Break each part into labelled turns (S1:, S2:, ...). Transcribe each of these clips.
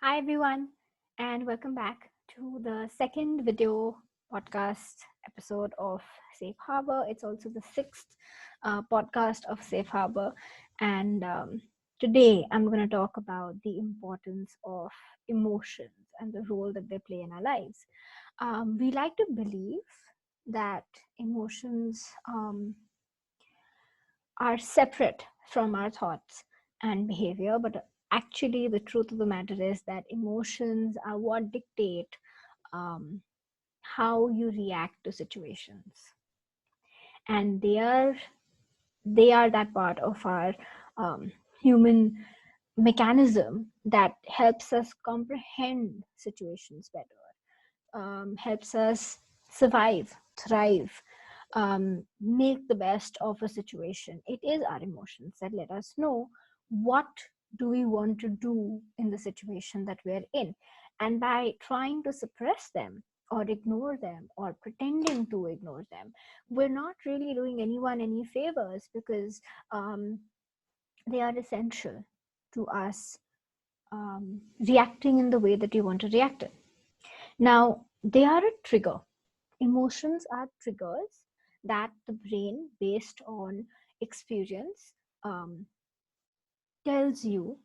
S1: Hi everyone, and welcome back to the second video podcast episode of Safe Harbor. It's also the sixth podcast of Safe Harbor, and today I'm going to talk about the importance of emotions and the role that they play in our lives. We like to believe that emotions are separate from our thoughts and behavior, but actually the truth of the matter is that emotions are what dictate um, how you react to situations, and they are that part of our human mechanism that helps us comprehend situations better, helps us survive, thrive, make the best of a situation. It is our emotions that let us know what do we want to do in the situation that we're in. And by trying to suppress them or ignore them or pretending to ignore them, we're not really doing anyone any favors, because they are essential to us reacting in the way that we want to react in. Now, they are a trigger. Emotions are triggers that the brain, based on experience, um, tells you.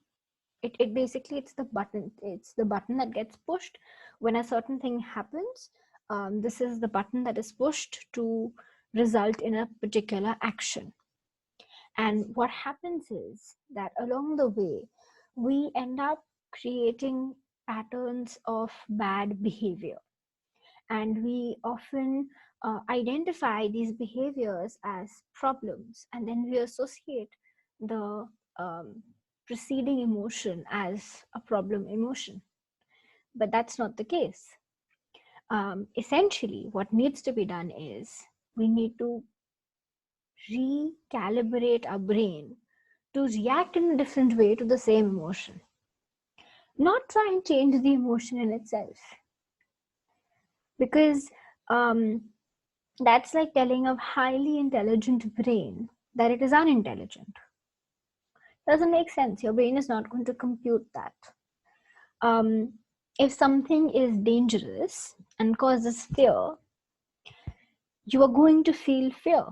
S1: It basically, it's the button that gets pushed when a certain thing happens. This is the button that is pushed to result in a particular action. And what happens is that along the way, we end up creating patterns of bad behavior, and we often identify these behaviors as problems, and then we associate the um, preceding emotion as a problem emotion. But that's not the case. Essentially, what needs to be done is we need to recalibrate our brain to react in a different way to the same emotion, not try and change the emotion in itself. Because that's like telling a highly intelligent brain that it is unintelligent. Doesn't make sense. Your brain is not going to compute that. Um, if something is dangerous and causes fear, you are going to feel fear.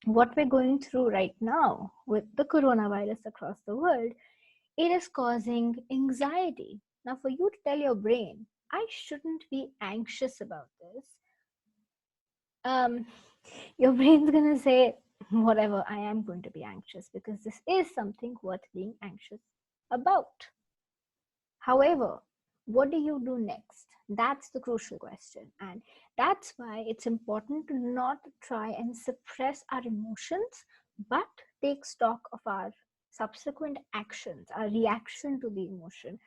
S1: What we're going through right now with the coronavirus across the world, it is causing anxiety. Now, for you to tell your brain, I shouldn't be anxious about this, um, your brain's gonna say, whatever, I am going to be anxious because this is something worth being anxious about. However, what do you do next? That's the crucial question. And that's why it's important to not try and suppress our emotions, but take stock of our subsequent actions, our reaction to the emotion,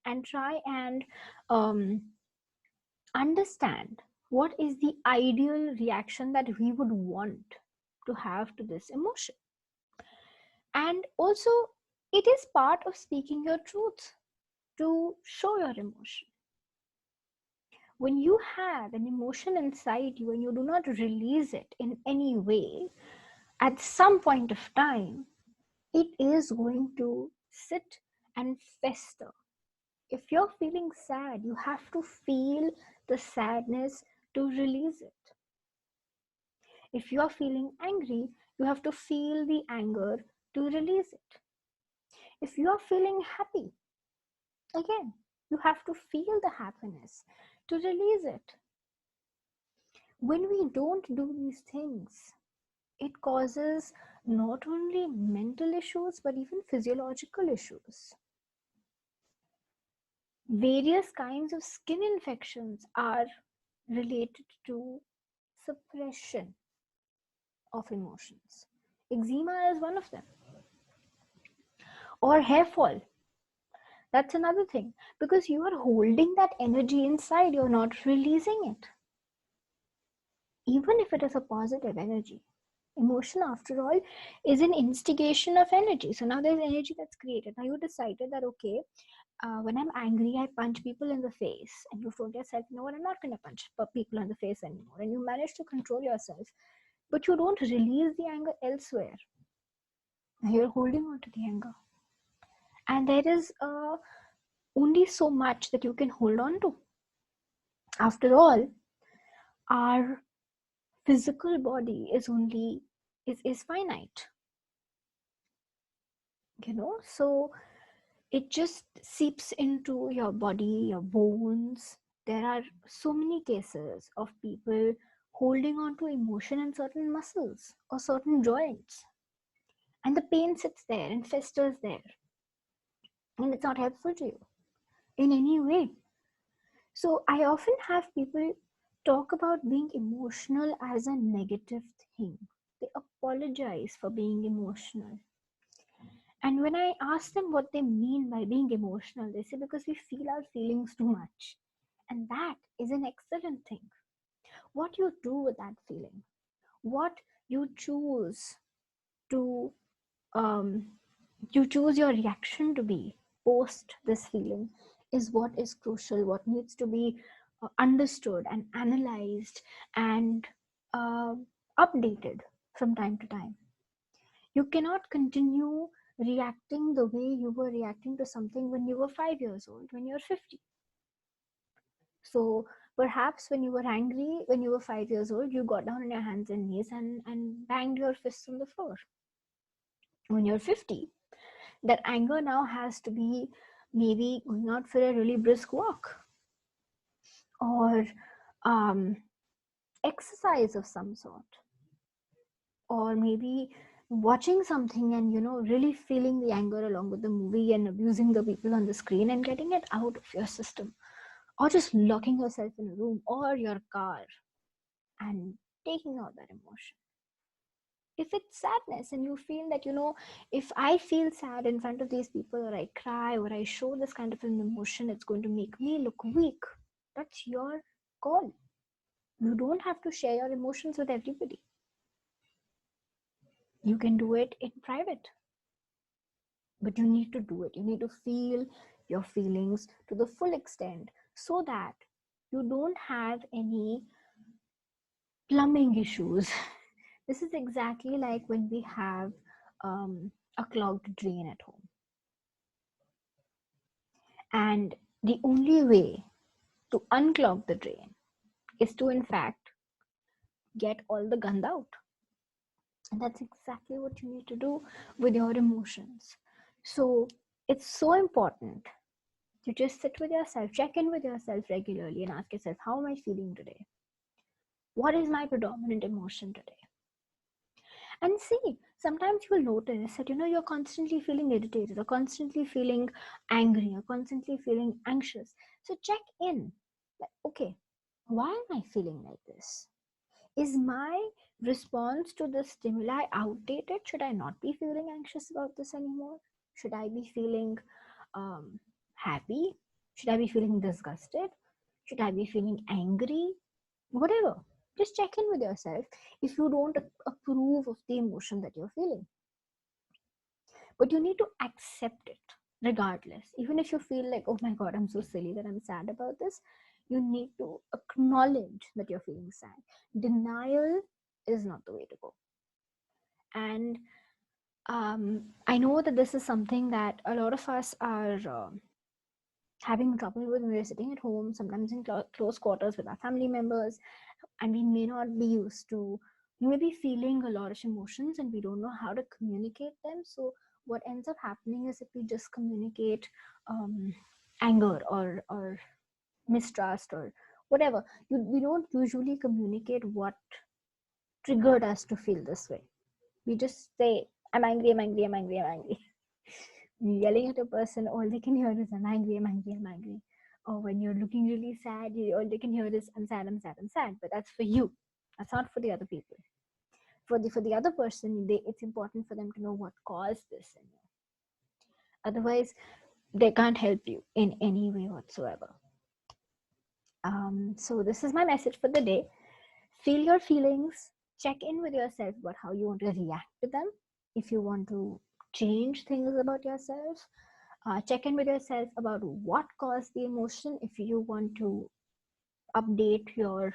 S1: and try and um, understand what is the ideal reaction that we would want to have to this emotion. And also, it is part of speaking your truth to show your emotion. When you have an emotion inside you and you do not release it in any way, at some point of time, it is going to sit and fester. If you're feeling sad, you have to feel the sadness to release it. If you are feeling angry, you have to feel the anger to release it. If you are feeling happy, again, you have to feel the happiness to release it. When we don't do these things, it causes not only mental issues but even physiological issues. Various kinds of skin infections are related to suppression of emotions. Eczema is one of them. Or hair fall. That's another thing. Because you are holding that energy inside, you're not releasing it. Even if it is a positive energy. Emotion, after all, is an instigation of energy. So now there's energy that's created. Now you decided that, okay, when I'm angry, I punch people in the face. And you've told yourself, you know what, I'm not going to punch people in the face anymore. And you manage to control yourself. But you don't release the anger elsewhere. Now you're holding on to the anger. And there is a only so much that you can hold on to. After all, our physical body is finite, so it just seeps into your body, your bones. There are so many cases of people holding on to emotion in certain muscles or certain joints, and the pain sits there and festers there, and it's not helpful to you in any way. So I often have people talk about being emotional as a negative thing. They apologize for being emotional. And when I ask them what they mean by being emotional, they say because we feel our feelings too much. And that is an excellent thing. What you do with that feeling, what you choose to, um, you choose your reaction to be post this feeling is what is crucial, what needs to be understood and analyzed and uh, updated from time to time. You cannot continue reacting the way you were reacting to something when you were 5 years old, when you're 50. So perhaps when you were angry, when you were 5 years old, you got down on your hands and knees and banged your fists on the floor. When you're 50, that anger now has to be maybe going out for a really brisk walk or um, exercise of some sort, or maybe watching something and really feeling the anger along with the movie and abusing the people on the screen and getting it out of your system, or just locking yourself in a room or your car and taking out that emotion. If it's sadness and you feel that if I feel sad in front of these people, or I cry, or I show this kind of an emotion, it's going to make me look weak. That's your call. You don't have to share your emotions with everybody. You can do it in private, but you need to do it. You need to feel your feelings to the full extent so that you don't have any plumbing issues. This is exactly like when we have a clogged drain at home. And the only way to unclog the drain is to, in fact, get all the gand out. And that's exactly what you need to do with your emotions. So it's so important to just sit with yourself, check in with yourself regularly, and ask yourself, how am I feeling today? What is my predominant emotion today? And see, sometimes you'll notice that you're constantly feeling irritated, or constantly feeling angry, or constantly feeling anxious. So check in, like, okay, why am I feeling like this? Is my response to the stimuli outdated? Should I not be feeling anxious about this anymore? Should I be feeling happy? Should I be feeling disgusted? Should I be feeling angry? Whatever. Just check in with yourself if you don't approve of the emotion that you're feeling. But you need to accept it regardless. Even if you feel like, oh my God, I'm so silly that I'm sad about this, you need to acknowledge that you're feeling sad. Denial is not the way to go. And I know that this is something that a lot of us are having trouble with when we're sitting at home, sometimes in close quarters with our family members, and we may not be used to maybe feeling a lot of emotions and we don't know how to communicate them. So what ends up happening is if we just communicate anger or mistrust or whatever, we don't usually communicate what triggered us to feel this way. We just say, I'm angry, I'm angry, I'm angry, I'm angry. Yelling at a person, all they can hear is, I'm angry, I'm angry, I'm angry. Or when you're looking really sad, all they can hear is, I'm sad, I'm sad, I'm sad. But that's for you. That's not for the other people. For the other person, it's important for them to know what caused this in you. Otherwise, they can't help you in any way whatsoever. So this is my message for the day. Feel your feelings. Check in with yourself about how you want to react to them. If you want to change things about yourself, check in with yourself about what caused the emotion. If you want to update your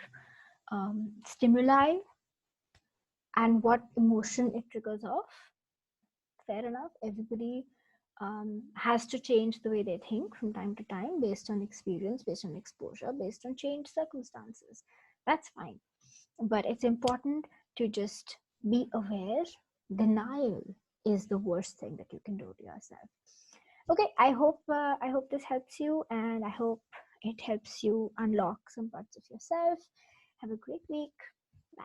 S1: stimuli and what emotion it triggers off, fair enough. Everybody has to change the way they think from time to time based on experience, based on exposure, based on changed circumstances. That's fine. But it's important to just be aware. Denial is the worst thing that you can do to yourself. Okay, I hope this helps you, and I hope it helps you unlock some parts of yourself. Have a great week. Bye.